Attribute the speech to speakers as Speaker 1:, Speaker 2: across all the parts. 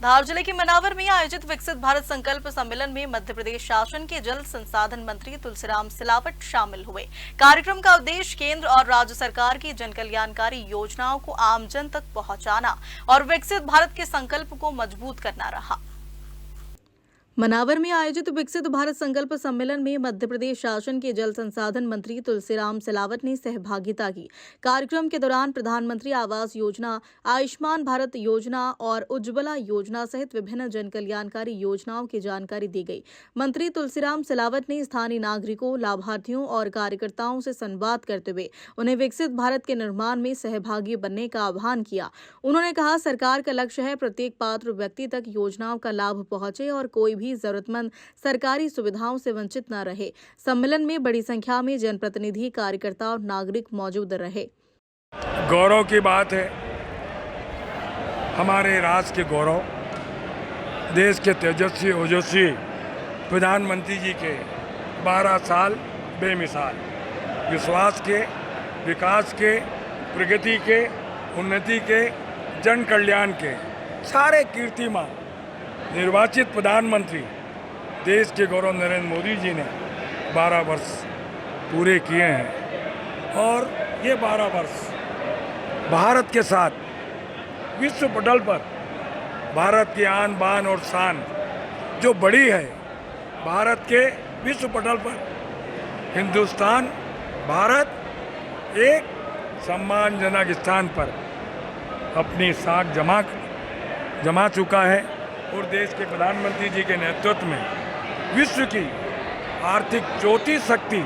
Speaker 1: धार जिले के मनावर में आयोजित विकसित भारत संकल्प सम्मेलन में मध्य प्रदेश शासन के जल संसाधन मंत्री तुलसीराम सिलावट शामिल हुए। कार्यक्रम का उद्देश्य केंद्र और राज्य सरकार की जन कल्याणकारी योजनाओं को आमजन तक पहुंचाना और विकसित भारत के संकल्प को मजबूत करना रहा। मनावर में आयोजित विकसित भारत संकल्प सम्मेलन में मध्य प्रदेश शासन के जल संसाधन मंत्री तुलसीराम सिलावट ने सहभागिता की। कार्यक्रम के दौरान प्रधानमंत्री आवास योजना, आयुष्मान भारत योजना और उज्ज्वला योजना सहित विभिन्न जन कल्याणकारी योजनाओं की जानकारी दी गई। मंत्री तुलसीराम सिलावट ने स्थानीय नागरिकों, लाभार्थियों और कार्यकर्ताओं से संवाद करते हुए उन्हें विकसित भारत के निर्माण में सहभागी बनने का आह्वान किया। उन्होंने कहा, सरकार का लक्ष्य है प्रत्येक पात्र व्यक्ति तक योजनाओं का लाभ पहुंचे और कोई भी जरूरतमंद सरकारी सुविधाओं से वंचित न रहे। सम्मेलन में बड़ी संख्या में जनप्रतिनिधि, कार्यकर्ता और नागरिक मौजूद रहे।
Speaker 2: गौरव की बात है, हमारे राष्ट्र के गौरव, देश के तेजस्वी ओजस्वी प्रधानमंत्री जी के 12 साल बेमिसाल विश्वास के, विकास के, प्रगति के, उन्नति के, जन कल्याण के सारे कीर्तिमान निर्वाचित प्रधानमंत्री देश के गौरव नरेंद्र मोदी जी ने 12 वर्ष पूरे किए हैं। और ये 12 वर्ष भारत के साथ विश्व पटल पर भारत की आन बान और शान जो बड़ी है, भारत के विश्व पटल पर हिंदुस्तान, भारत एक सम्मानजनक स्थान पर अपनी साख जमा चुका है। और देश के प्रधानमंत्री जी के नेतृत्व में विश्व की आर्थिक चौथी शक्ति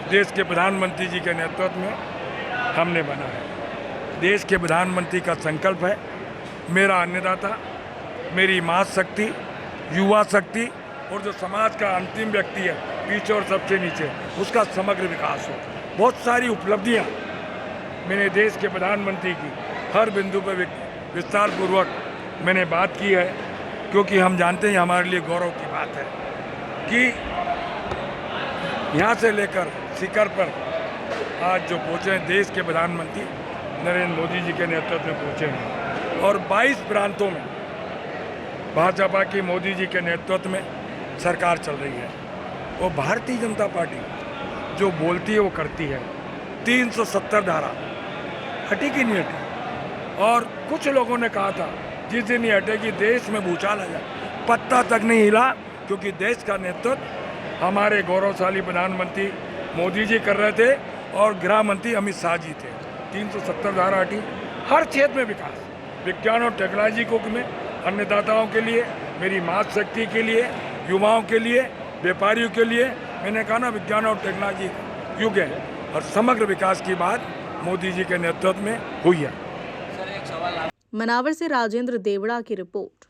Speaker 2: देश के प्रधानमंत्री जी के नेतृत्व में हमने बना है। देश के प्रधानमंत्री का संकल्प है, मेरा अन्नदाता, मेरी माँ शक्ति, युवा शक्ति और जो समाज का अंतिम व्यक्ति है, पीछे और सबसे नीचे, उसका समग्र विकास हो। बहुत सारी उपलब्धियाँ मैंने देश के प्रधानमंत्री की हर बिंदु पर विस्तार पूर्वक मैंने बात की है, क्योंकि हम जानते हैं हमारे लिए गौरव की बात है कि यहाँ से लेकर शिखर पर आज जो पहुँचे हैं, देश के प्रधानमंत्री नरेंद्र मोदी जी के नेतृत्व में पहुँचे हैं। और 22 प्रांतों में भाजपा की मोदी जी के नेतृत्व में सरकार चल रही है। वो भारतीय जनता पार्टी जो बोलती है वो करती है। 370 धारा हटी कि नहीं हटी? और कुछ लोगों ने कहा था जिस दिन ये हटेगी देश में भूचाल आ जाए, पत्ता तक नहीं हिला, क्योंकि देश का नेतृत्व हमारे गौरवशाली प्रधानमंत्री मोदी जी कर रहे थे और गृह मंत्री अमित शाह जी थे। 370 धारा हटी। हर क्षेत्र में विकास, विज्ञान और टेक्नोलॉजी को में, अन्नदाताओं के लिए, मेरी माँ शक्ति के लिए, युवाओं के लिए, व्यापारियों के लिए, मैंने कहा ना, विज्ञान और टेक्नोलॉजी युग है और समग्र विकास की बात मोदी जी के नेतृत्व में हुई है।
Speaker 1: मनावर से राजेंद्र देवड़ा की रिपोर्ट।